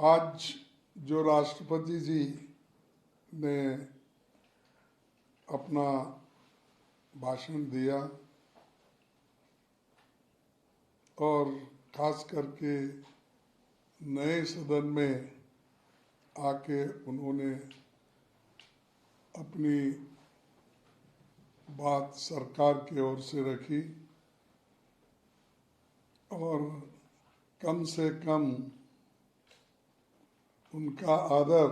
आज जो राष्ट्रपति जी ने अपना भाषण दिया और खास करके नए सदन में आके उन्होंने अपनी बात सरकार की ओर से रखी और कम से कम उनका आदर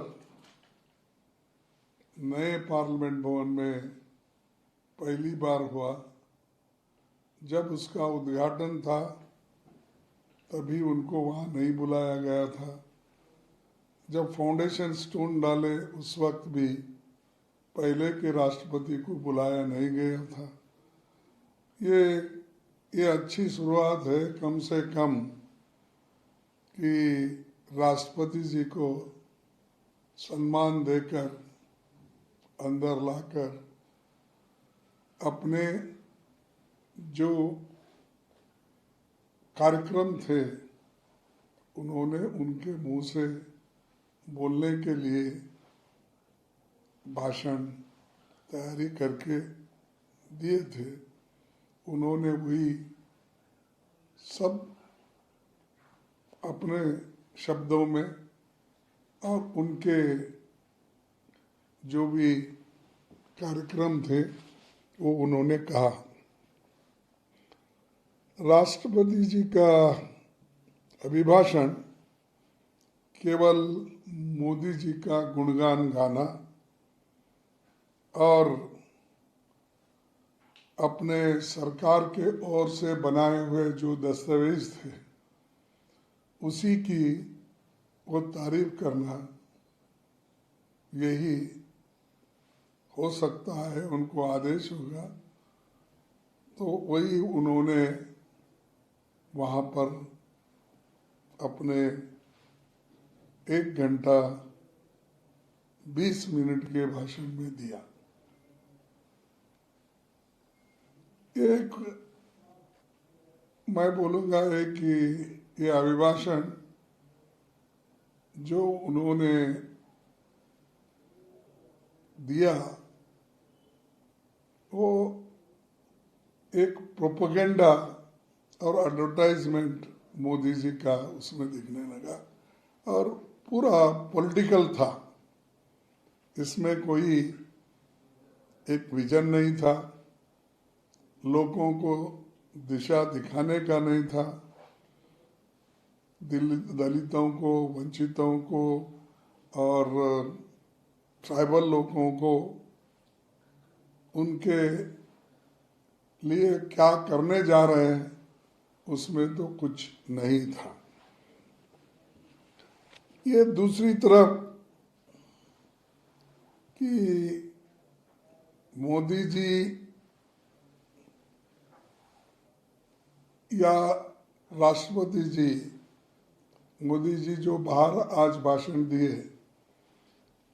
नए पार्लियामेंट भवन में पहली बार हुआ। जब उसका उद्घाटन था तभी उनको वहाँ नहीं बुलाया गया था। जब फाउंडेशन स्टोन डाले उस वक्त भी पहले के राष्ट्रपति को बुलाया नहीं गया था। ये अच्छी शुरुआत है कम से कम कि राष्ट्रपति जी को सम्मान देकर अंदर लाकर अपने जो कार्यक्रम थे उन्होंने उनके मुंह से बोलने के लिए भाषण तैयारी करके दिए थे। उन्होंने वही सब अपने शब्दों में और उनके जो भी कार्यक्रम थे वो उन्होंने कहा। राष्ट्रपति जी का अभिभाषण केवल मोदी जी का गुणगान गाना और अपने सरकार के ओर से बनाए हुए जो दस्तावेज थे उसी की वो तारीफ करना, यही हो सकता है उनको आदेश होगा। तो वही उन्होंने वहाँ पर अपने 1 घंटा 20 मिनट के भाषण में दिया। एक मैं बोलूँगा कि ये अभिभाषण जो उन्होंने दिया वो एक प्रोपेगेंडा और एडवर्टाइजमेंट मोदी जी का उसमें दिखने लगा और पूरा पॉलिटिकल था। इसमें कोई एक विजन नहीं था, लोगों को दिशा दिखाने का नहीं था, दलितों को, वंचितों को और ट्राइबल लोगों को उनके लिए क्या करने जा रहे हैं उसमें तो कुछ नहीं था। ये दूसरी तरफ कि मोदी जी या राष्ट्रपति जी, मोदी जी जो बाहर आज भाषण दिए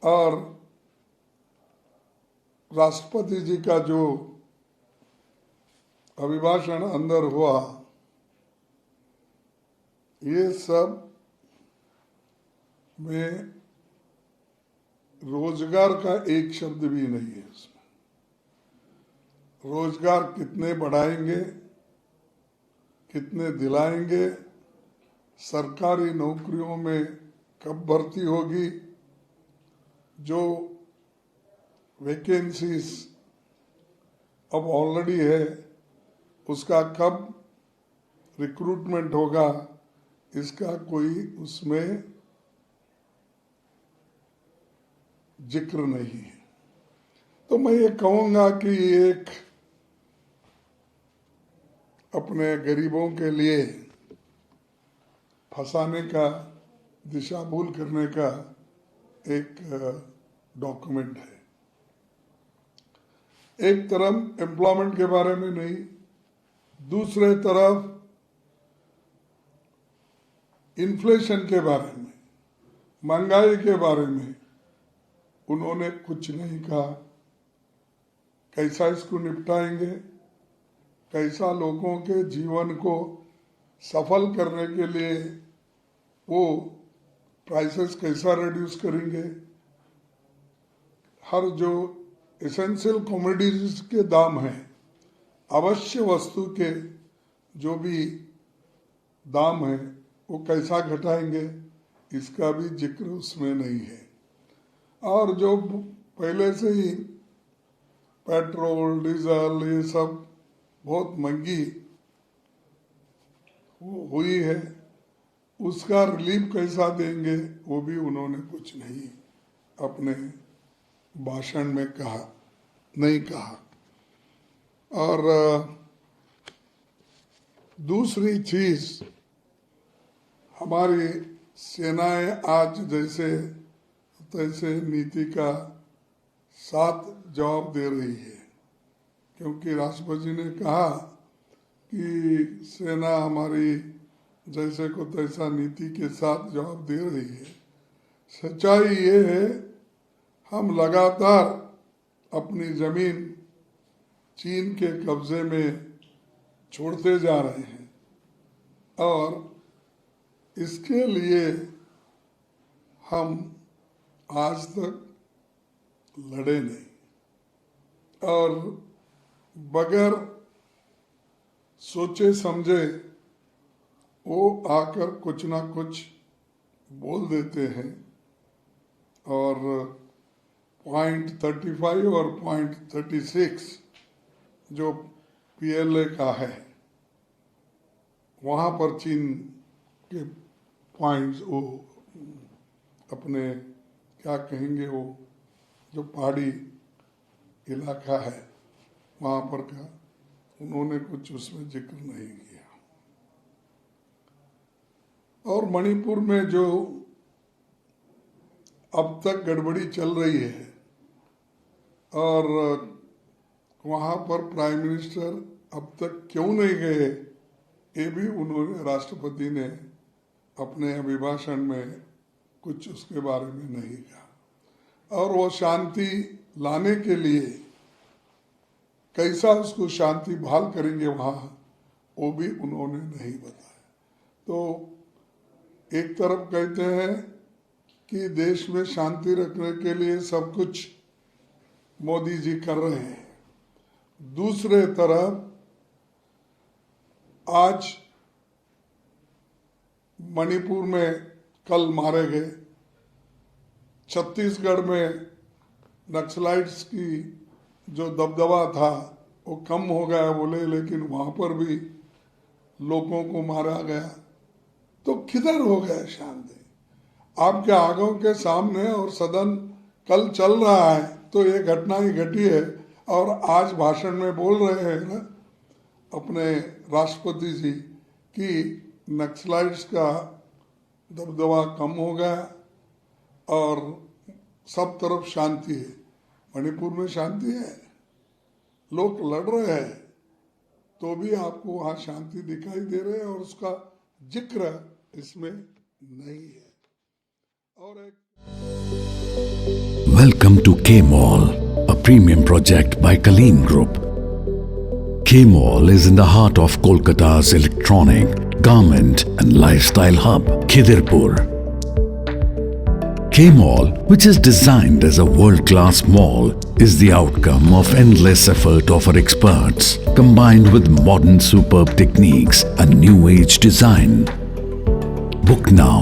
और राष्ट्रपति जी का जो अभिभाषण अंदर हुआ, ये सब में रोजगार का एक शब्द भी नहीं है। उसमें रोजगार कितने बढ़ाएंगे, कितने दिलाएंगे, सरकारी नौकरियों में कब भर्ती होगी, जो वैकेंसीज अब ऑलरेडी है उसका कब रिक्रूटमेंट होगा, इसका कोई उसमें जिक्र नहीं है। तो मैं ये कहूँगा कि एक अपने गरीबों के लिए फंसाने का, दिशा भूल करने का एक डॉक्यूमेंट है। एक तरफ एम्प्लॉयमेंट के बारे में नहीं, दूसरे तरफ इन्फ्लेशन के बारे में, महंगाई के बारे में उन्होंने कुछ नहीं कहा। कैसा इसको निपटाएंगे, कैसा लोगों के जीवन को सफल करने के लिए वो प्राइसेस कैसा रिड्यूस करेंगे, हर जो एसेंशियल कमोडिटीज के दाम हैं, अवश्य वस्तु के जो भी दाम है वो कैसा घटाएंगे, इसका भी जिक्र उसमें नहीं है। और जो पहले से ही पेट्रोल डीजल ये सब बहुत महंगी हुई है, उसका रिलीफ कैसा देंगे वो भी उन्होंने कुछ नहीं अपने भाषण में नहीं कहा। और दूसरी चीज, हमारी सेनाएं आज जैसे तैसे नीति का साथ जवाब दे रही है, क्योंकि राष्ट्रपति जी ने कहा कि सेना हमारी जैसे को तैसा नीति के साथ जवाब दे रही है। सच्चाई ये है, हम लगातार अपनी जमीन चीन के कब्जे में छोड़ते जा रहे हैं और इसके लिए हम आज तक लड़े नहीं और बगैर सोचे समझे वो आकर कुछ ना कुछ बोल देते हैं और पॉइंट 35 और पॉइंट 36 जो PLA का है, वहाँ पर चीन के पॉइंट्स वो अपने क्या कहेंगे, वो जो पहाड़ी इलाका है वहाँ पर का उन्होंने कुछ उसमें जिक्र नहीं किया। और मणिपुर में जो अब तक गड़बड़ी चल रही है और वहाँ पर प्राइम मिनिस्टर अब तक क्यों नहीं गए, ये भी उन्होंने राष्ट्रपति ने अपने अभिभाषण में कुछ उसके बारे में नहीं कहा। और वो शांति लाने के लिए कैसा उसको शांति बहाल करेंगे वहाँ, वो भी उन्होंने नहीं बताया। तो एक तरफ कहते हैं कि देश में शांति रखने के लिए सब कुछ मोदी जी कर रहे हैं, दूसरे तरफ आज मणिपुर में कल मारे गए, छत्तीसगढ़ में नक्सलाइट्स की जो दबदबा था वो कम हो गया बोले, लेकिन वहां पर भी लोगों को मारा गया। तो किधर हो गया शांति? आपके आंखों के सामने और सदन कल चल रहा है तो ये घटना ही घटी है और आज भाषण में बोल रहे हैं ना अपने राष्ट्रपति जी कि नक्सलाइट्स का दबदबा कम हो गया और सब तरफ शांति है। मणिपुर में शांति है, लोग लड़ रहे हैं तो भी आपको वहाँ शांति दिखाई दे रहे है और उसका जिक्र इसमें नहीं है। और एक Welcome to K-Mall, a premium project by Kaleen Group. K-Mall is in the heart of Kolkata's electronic, garment and lifestyle hub, Khidirpur. K-Mall, which is designed as a world-class mall, is the outcome of endless effort of our experts, combined with modern superb techniques and new-age design. Book now